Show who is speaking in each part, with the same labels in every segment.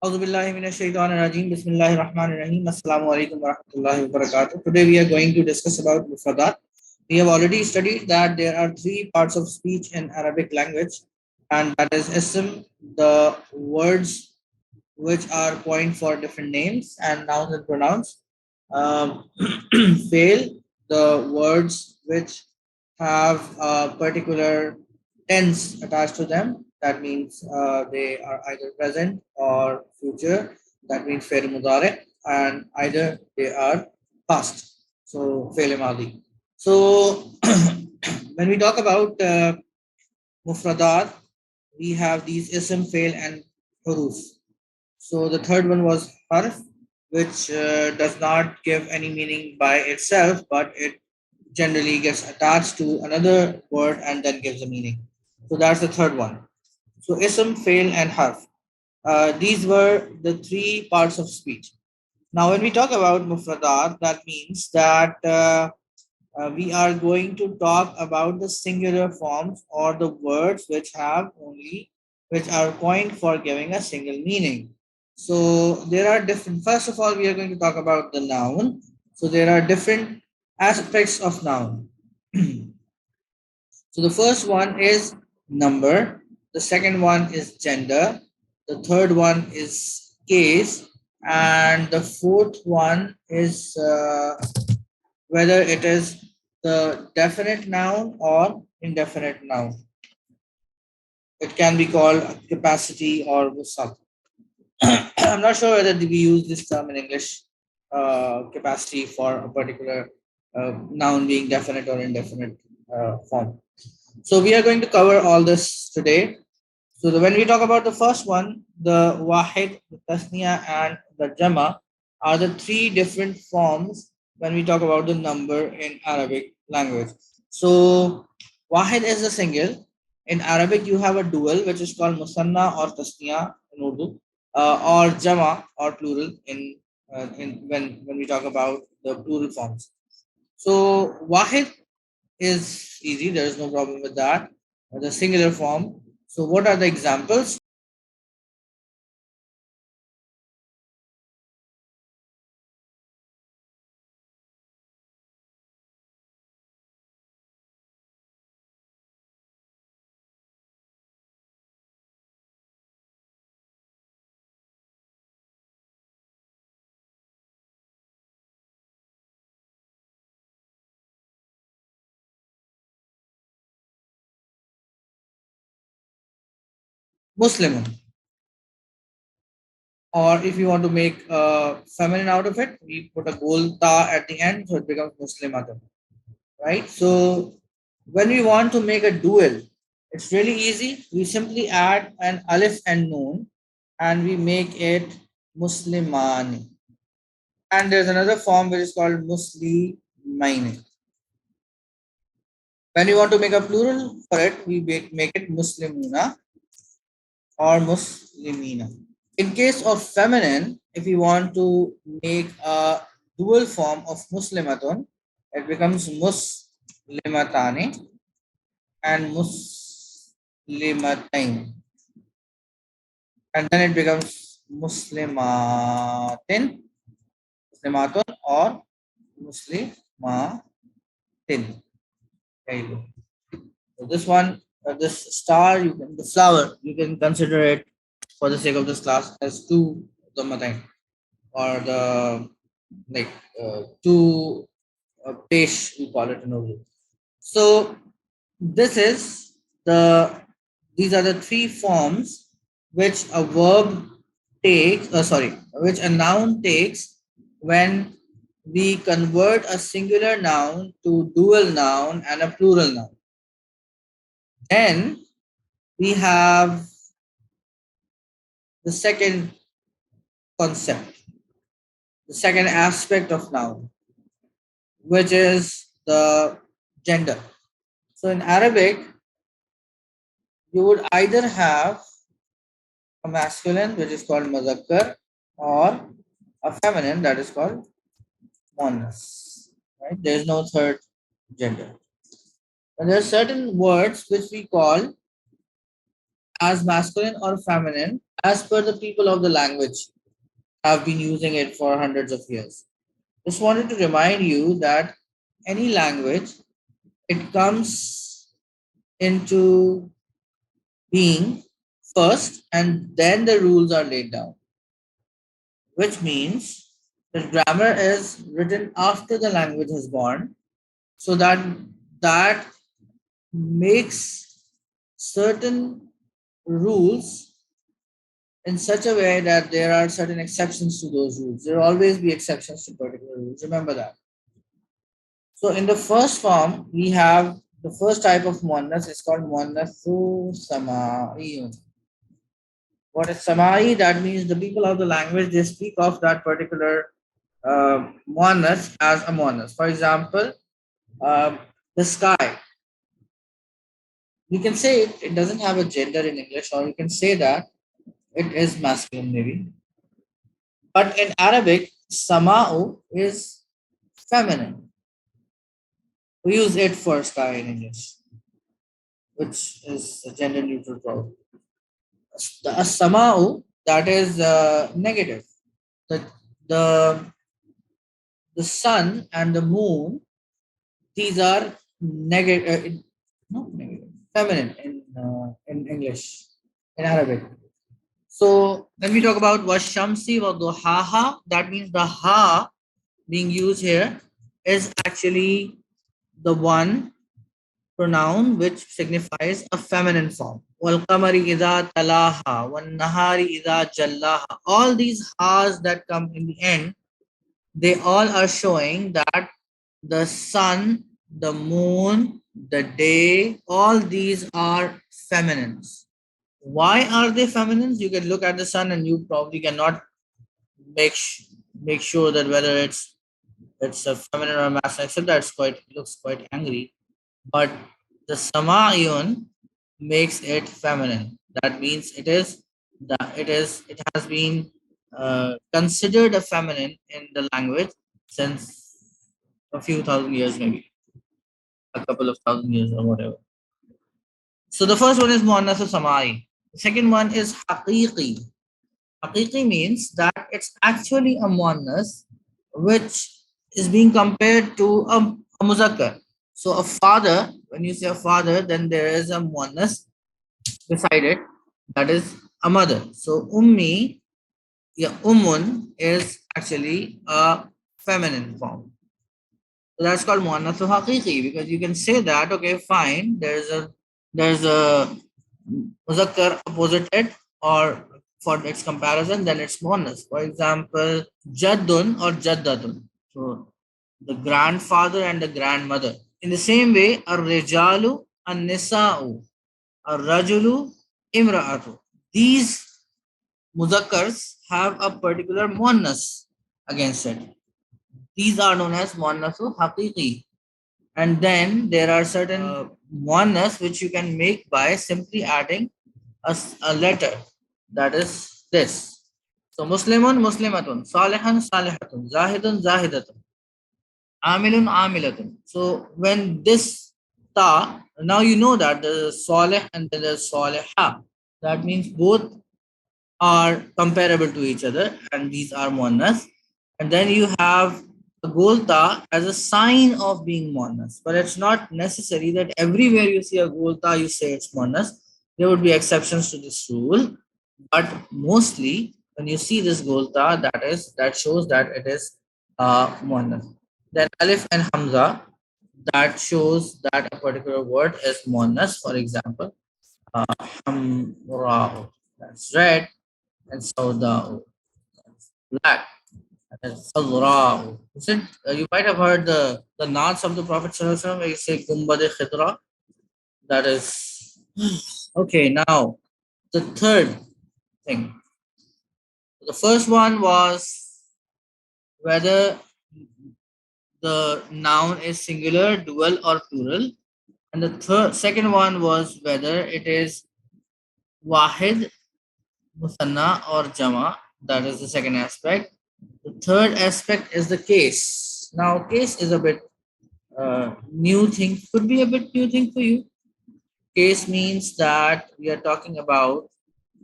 Speaker 1: Auzubillahiminash-shaytanir-rajim. Bismillahir-rahmanir-rahim. Assalamu alaikum wa rahmatullahi wa barakatuh. Today we are going to discuss about mufradat. We have already studied that there are three parts of speech in Arabic language, and that is ism, the words which are coined for different names, and nouns and pronouns. Um, fail, the words which have a particular tense attached to them. That means they are either present or future. That means fail mudare, and either they are past. So fail madi. So when we talk about mufradat, we have these ism, fail, and huruf. So the third one was harf, which does not give any meaning by itself, but it generally gets attached to another word and then gives a meaning. So that's the third one. So ism, fail, and harf. These were the three parts of speech. Now, when we talk about mufradat, that means that we are going to talk about the singular forms or the words which have only which are coined for giving a single meaning. So there are different. First of all, we are going to talk about the noun. So there are different aspects of noun. So the first one is number, the second one is gender, the third one is case, and the fourth one is whether it is the definite noun or indefinite noun. It can be called capacity or wusat. I'm not sure whether we use this term in English, capacity for a particular noun being definite or indefinite form. So we are going to cover all this today. So when we talk about the first one, the wahid, the tasniya, and the jama are the three different forms when we talk about the number in Arabic language. So wahid is a single. In Arabic, you have a dual, which is called musanna or tasniya in Urdu, or jama or plural in when we talk about the plural forms. So wahid is easy. There is no problem with that. The singular form. So what are the examples? Muslim. Or if you want to make a feminine out of it, we put a gol ta at the end, so it becomes Muslimatun. Right? So when we want to make a dual, it's really easy. We simply add an alif and noon and we make it Muslimani. And there's another form which is called Muslimaini. When we want to make a plural for it, we make it Muslimuna or Muslimina. In case of feminine, if you want to make a dual form of Muslimatun, it becomes Muslimatani and Muslimatain. And then it becomes Muslimatin, Muslimatun or Muslimatin. There you go. So this one, this star, you can the flower, you can consider it for the sake of this class as two Dhammatain or the like two pesh we call it in Urdu. So this is the these are the three forms which a verb takes. Which a noun takes when we convert a singular noun to dual noun and a plural noun. Then we have the second concept, the second aspect of noun, which is the gender. So in Arabic, you would either have a masculine, which is called mazakkar, or a feminine, that is called monas. Right? There is no third gender. And there are certain words which we call as masculine or feminine as per the people of the language have been using it for hundreds of years. Just wanted to remind you that any language, it comes into being first and then the rules are laid down, which means that grammar is written after the language has born, so that makes certain rules in such a way that there are certain exceptions to those rules. There will always be exceptions to particular rules. Remember that. So in the first form, we have the first type of muannas is called muannathu sama'iyun. What is samai? That means the people of the language, they speak of that particular muannas as a muannas. For example, um, the sky. You can say it doesn't have a gender in English, or you can say that it is masculine maybe. But in Arabic, sama'u is feminine. We use it for sky in English, which is a gender neutral pronoun. The sama'u, that is negative. The, the, the sun and the moon, these are negative, not negative, feminine in English, in Arabic. So when we talk about washamsi wa duhaha, that means the ha being used here is actually the one pronoun which signifies a feminine form. Wal qamari idha talaha, wan nahari idha jallaha. All these ha's that come in the end, they all are showing that the sun, the moon, the day, all these are feminines. Why are they feminines? You can look at the sun and you probably cannot make sh- make sure that whether it's a feminine or masculine, except that it looks quite angry. But the Samayun makes it feminine. That means it has been considered a feminine in the language since a few thousand years, maybe a couple of thousand years or whatever. So the first one is Muannas Samai. The second one is Haqiqi. Haqiqi means that it's actually a muannas which is being compared to a muzakkar. So a father, when you say a father, then there is a muannas beside it, that is a mother. So ummi, yeah, umun is actually a feminine form. So that's called muannasu haqiqi, because you can say that, okay, fine, there's a muzakkar opposite it, or for its comparison, then it's muannas. For example, jaddun or jaddatun. So the grandfather and the grandmother. In the same way, ar-rijalu an-nisa'u, ar-rajulu imra'atu. These muzakkars have a particular muannas against it. These are known as muannasu haqiqi. And then there are certain muannas which you can make by simply adding a letter, that is this. So Muslimun Muslimatun, Salihan Salihatun, Zahidun Zahidatun, Amilun Amilatun. So when this ta, now you know that there is Salih and there is Salihah. That means both are comparable to each other, and these are muannas. And then you have a golta as a sign of being muannas, but it's not necessary that everywhere you see a golta you say it's muannas. There would be exceptions to this rule, but mostly when you see this golta, that shows that it is muannas. Then alif and hamza, that shows that a particular word is muannas. For example, hamra, that's red, and sauda, black, and khadra. You might have heard the naats of the Prophet Sallallahu Alaihi Wasallam where you say gumbad khidra. That is okay. Now the third thing. The first one was whether the noun is singular, dual, or plural, and the second one was whether it is wahid, musanna, or jama. That is the second aspect. The third aspect is the case. Now, case is a bit new thing, could be a bit new thing for you. Case means that we are talking about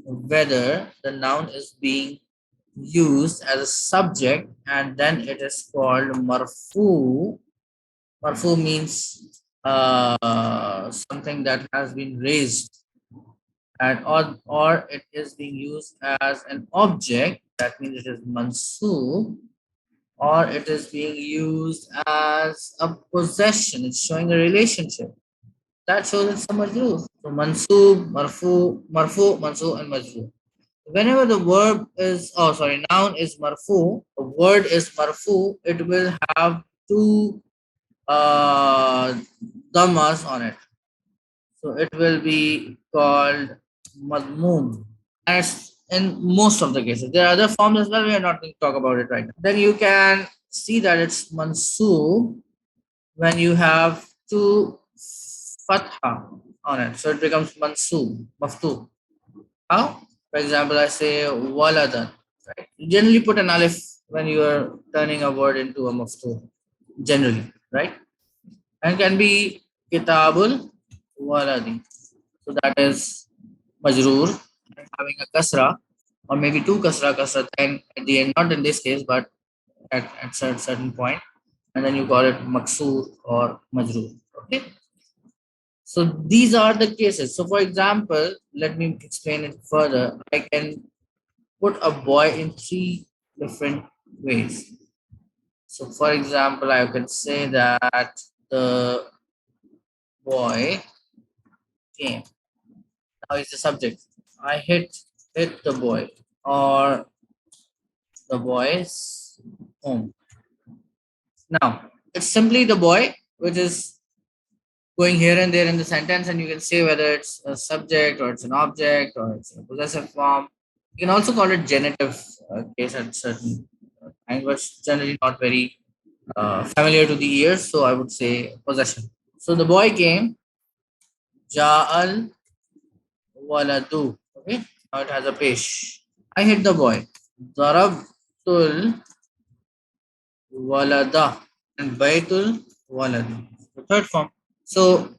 Speaker 1: whether the noun is being used as a subject, and then it is called marfu. Marfu means something that has been raised, and or it is being used as an object. That means it is mansub, or it is being used as a possession. It's showing a relationship. That shows it's a majroor. So mansub, marfu, and majroor. Whenever the verb is, oh sorry, noun is marfu, the word is marfu, it will have two dhammas on it. So it will be called madmoom. And it's in most of the cases. There are other forms as well. We are not going to talk about it right now. Then you can see that it's mansub when you have two fatha on it. So it becomes mansub, maftu. How? For example, I say waladan. Right? You generally put an alif when you are turning a word into a maftu. Generally, right? And can be kitabul waladi. So that is majroor, having a kasra or maybe two kasra 10 at the end, not in this case, but at certain point, and then you call it maksur or majroor. Okay. So these are the cases. So for example, let me explain it further. I can put a boy in three different ways. So for example, I can say that the boy came. Now is the subject. I hit the boy, or the boy's home. Now it's simply the boy, which is going here and there in the sentence, and you can say whether it's a subject or it's an object or it's a possessive form. You can also call it genitive case at certain time, but generally not very familiar to the ears. So I would say possession. So the boy came. Ja'al waladu. Okay. Now it has a pesh. I hit the boy. Darabtul walada, and baitul waladi. The third form. So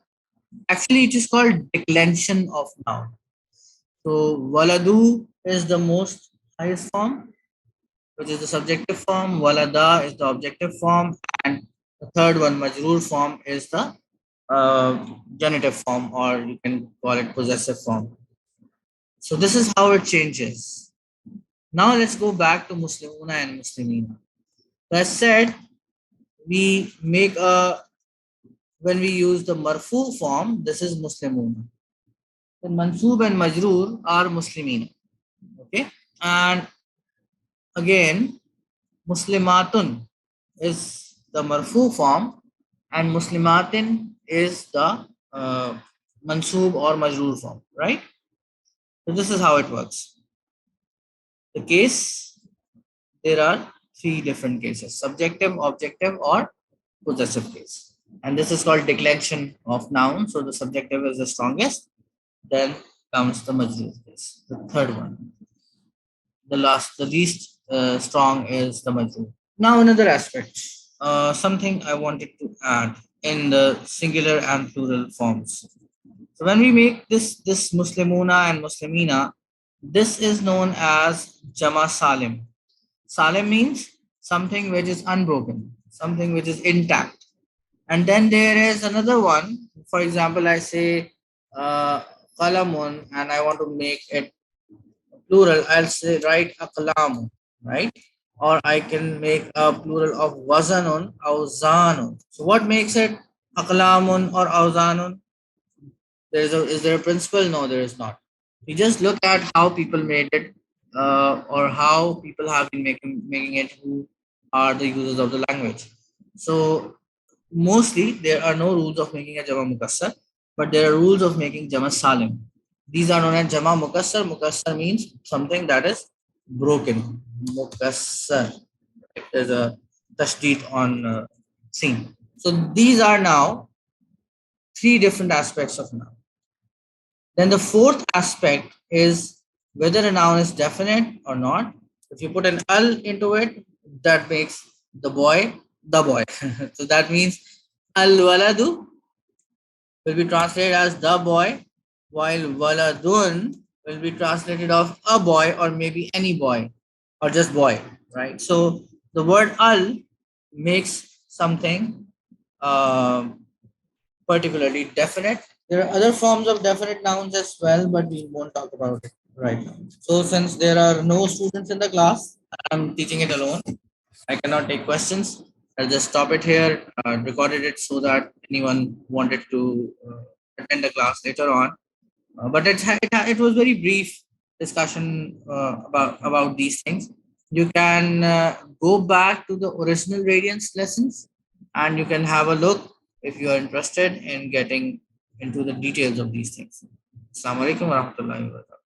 Speaker 1: actually it is called declension of noun. So waladu is the most highest form, which is the subjective form. Walada is the objective form, and the third one, majroor form, is the genitive form, or you can call it possessive form. So this is how it changes. Now let's go back to Muslimuna and Muslimina. So as said, we make a when we use the marfu form, this is Muslimuna. Then mansub and majroor are Muslimina. Okay, and again, Muslimatun is the marfu form, and Muslimatin is the mansub or majroor form, right? So this is how it works. The case, there are three different cases: subjective, objective, or possessive case. And this is called declension of noun. So the subjective is the strongest. Then comes the majroor case, the third one. The least strong is the majroor. Now another aspect, something I wanted to add in the singular and plural forms. So when we make this Muslimuna and Muslimina, this is known as Jama Salim. Salim means something which is unbroken, something which is intact. And then there is another one. For example, I say Qalamun and I want to make it plural. I'll say write aqlam, right? Or I can make a plural of wazanun, awzanun. So what makes it aqlamun or awzanun? Is there a principle? No, there is not. We just look at how people made it, or how people have been making it, who are the users of the language. So mostly there are no rules of making a jama mukassar, but there are rules of making jama salim. These are known as jama mukassar. Mukassar means something that is broken. Mukassar. There's a tashdid on sin. So these are now three different aspects of noun. Then the fourth aspect is whether a noun is definite or not. If you put an al into it, that makes the boy the boy. So that means al waladu will be translated as the boy, while waladun will be translated of a boy or maybe any boy or just boy, right? So the word al makes something particularly definite. There are other forms of definite nouns as well, but we won't talk about it right now. So since there are no students in the class, I'm teaching it alone. I cannot take questions. I'll just stop it here, recorded it so that anyone wanted to attend the class later on. But it was very brief discussion about these things. You can go back to the original Radiance lessons and you can have a look if you are interested in getting into the details of these things. Assalamu alaikum warahmatullahi wabarakatuh.